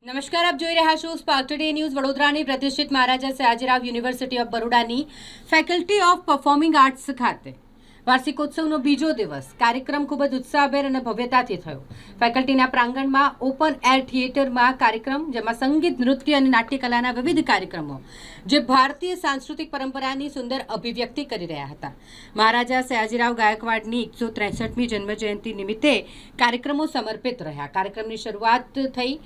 નમસ્કાર, આપ જોઈ રહ્યા છો સ્પાર્ક ટુડે ન્યૂઝ. વડોદરાની પ્રતિષ્ઠિત મહારાજા સયાજીરાવ યુનિવર્સિટી ઓફ બરોડાની ફેકલ્ટી ઓફ પરફોર્મિંગ આર્ટ્સ ખાતે વાર્ષિકોત્સવનો બીજો દિવસ કાર્યક્રમ ખૂબ જ ઉત્સાહભેર અને ભવ્યતાથી થયો. ફેકલ્ટીના પ્રાંગણમાં ઓપન એર થિયેટરમાં કાર્યક્રમ, જેમાં સંગીત, નૃત્ય અને નાટ્યકલાના વિવિધ કાર્યક્રમો જે ભારતીય સાંસ્કૃતિક પરંપરાની સુંદર અભિવ્યક્તિ કરી રહ્યા હતા. મહારાજા સયાજીરાવ ગાયકવાડની 163મી જન્મજયંતિ નિમિત્તે કાર્યક્રમો સમર્પિત રહ્યા. કાર્યક્રમની શરૂઆત થઈ,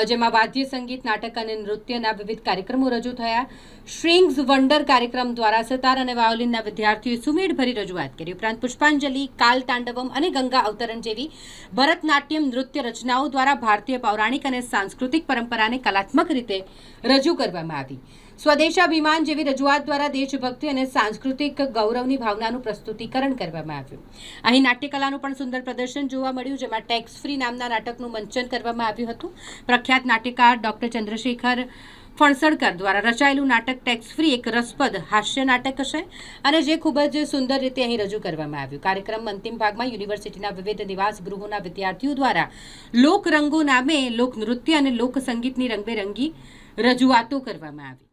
જેમાં વાદ્ય સંગીત, નાટક અને નૃત્યના વિવિધ કાર્યક્રમો રજૂ થયા. સ્ટ્રિંગ્સ વન્ડર કાર્યક્રમ દ્વારા સિતાર અને વાયોલિનના વિદ્યાર્થીઓએ સુમેળભરી રજૂઆત કરી. ઉપરાંત પુષ્પાંજલિ, કાલ તાંડવમ અને ગંગા અવતરણ જેવી ભરતનાટ્યમ નૃત્ય રચનાઓ દ્વારા ભારતીય પૌરાણિક અને સાંસ્કૃતિક પરંપરાને કલાત્મક રીતે રજૂ કરવામાં આવી. સ્વદેશાભિમાન જેવી રજૂઆત દ્વારા દેશભક્તિ અને સાંસ્કૃતિક ગૌરવની ભાવનાનું પ્રસ્તુતિકરણ કરવામાં આવ્યું. અહીં નાટ્યકલાનું પણ સુંદર પ્રદર્શન જોવા મળ્યું, જેમાં ટેક્સ ફ્રી નામના નાટકનું મંચન કરવામાં આવ્યું હતું. પ્રખ્યાત નાટ્યકાર ડોક્ટર ચંદ્રશેખર ફણસળકર દ્વારા રચાયેલું નાટક ટેક્સ ફ્રી એક રસપ્રદ હાસ્ય નાટક છે અને જે ખૂબ જ સુંદર રીતે અહીં રજૂ કરવામાં આવ્યું. કાર્યક્રમ અંતિમ ભાગમાં યુનિવર્સિટીના વિવિધ નિવાસ ગૃહોના વિદ્યાર્થીઓ દ્વારા લોકરંગો નામે લોકનૃત્ય અને લોકસંગીતની રંગબેરંગી રજૂઆતો કરવામાં આવી.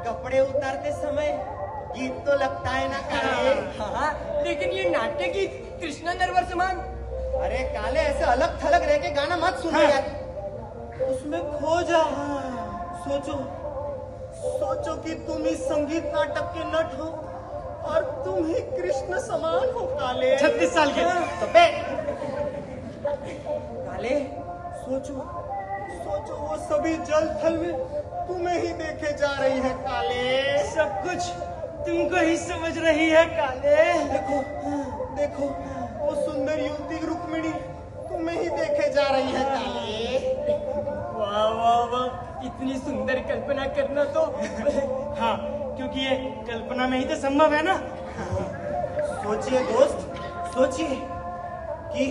कपड़े उतारते समय गीत तो लगता है ना काले। हाँ, लेकिन ये नाट्य गीत कृष्णा नरवर्षमान। अरे काले, ऐसे अलग थलग रह के गाना मत सुनो यार, उसमें खो जा। सोचो सोचो कि तुम इस संगीत नाटक के नट हो और तुम ही कृष्ण समान हो काले। 36 साल के तो बे काले, सोचो सोचो वो सभी जल थल में तुम्हें ही देखे जा रही है काले। सब कुछ तुमको ही समझ रही है काले। देखो देखो वो सुंदर युवती रुक्मिणी तुम्हें ही देखे जा रही है काले। वाह वाह वाह, इतनी सुंदर कल्पना करना तो हाँ, क्योंकि ये कल्पना में ही तो संभव है ना। सोचिए दोस्त, सोचिए कि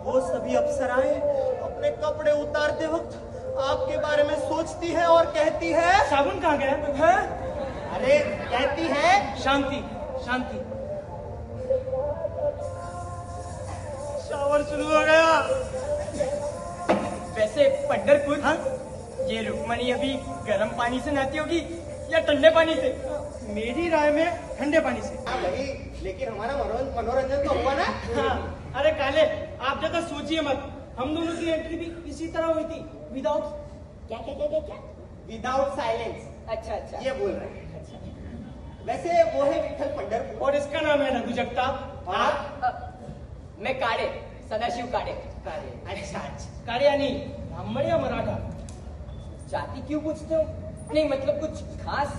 वो सभी अप्सराएं अपने कपड़े उतारते वक्त आपके बारे में सोचती है और कहती है। साबुन कहाँ गया है? अरे कहती है शांति शांति। शावर शुरू हो गया। वैसे पंढरपुर, हाँ, ये रुक्मणी अभी गर्म पानी से नहाती होगी या ठंडे पानी से? मेरी राय में ठंडे पानी से। हाँ भाई, लेकिन हमारा मनोरंजन तो हुआ ना। हाँ, अरे काले, आप ज्यादा सोचिए मत, हम दोनों की एंट्री भी इसी तरह हुई थी, विदाउट क्या क्या क्या क्या क्या विदाउट साइलेंस। अच्छा अच्छा ये बोल रहे हैं। वैसे वो है विठल पंढरपुर। और इसका नाम है रघु जगताप। आप मैं काड़े, सदाशिव काड़े। कारे। अच्छा अच्छा। काड़े यानी ब्राह्मण या मराठा? जाति क्यों पूछते हो? नहीं मतलब कुछ खास?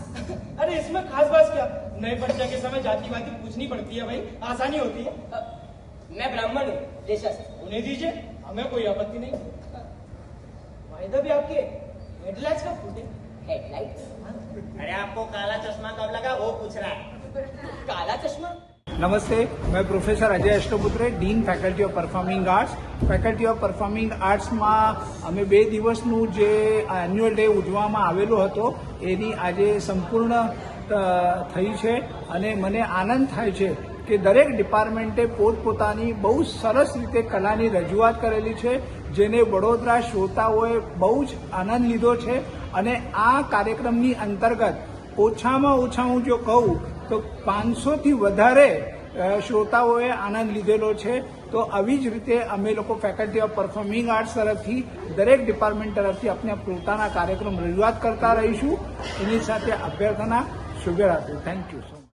अरे इसमें खास बात क्या, नए परिचय के समय जाति वाति पूछनी पड़ती है भाई, आसानी होती है। मैं ब्राह्मण हूँ, देशस्थ। उन्हें दीजिए, हमें कोई आपत्ति नहीं। वायदा भी आपके हेडलाइट्स कब फूटे? हेडलाइट? अरे आपको काला चश्मा कब लगा वो पूछ रहा है। काला चश्मा? નમસ્તે, મેં professor Ajay Ashtaputre, dean faculty of performing arts. Faculty of performing આર્ટ્સમાં અમે 2 દિવસનું જે એન્યુઅલ ડે ઉજવવામાં આવેલો હતો એની આજે સંપૂર્ણ થઈ છે અને મને આનંદ થાય છે કે દરેક ડિપાર્ટમેન્ટે પોતપોતાની બહુ સરસ રીતે કલાની રજૂઆત કરેલી છે, જેને વડોદરા શ્રોતાઓએ બહુ જ આનંદ લીધો છે. અને આ કાર્યક્રમની અંતર્ગત ઓછામાં ઓછા હું જો કહું તો 500થી વધારે શ્રોતાઓએ આનંદ લીધેલો છે. તો આવી જ રીતે અમે લોકો ફેકલ્ટી ઓફ પરફોર્મિંગ આર્ટ્સ તરફથી દરેક ડિપાર્ટમેન્ટ તરફથી આપણે પોતાના કાર્યક્રમ રજૂઆત કરતા રહીશું. એની સાથે અભ્યર્થના, શુભરાત્રી. Thank you so much.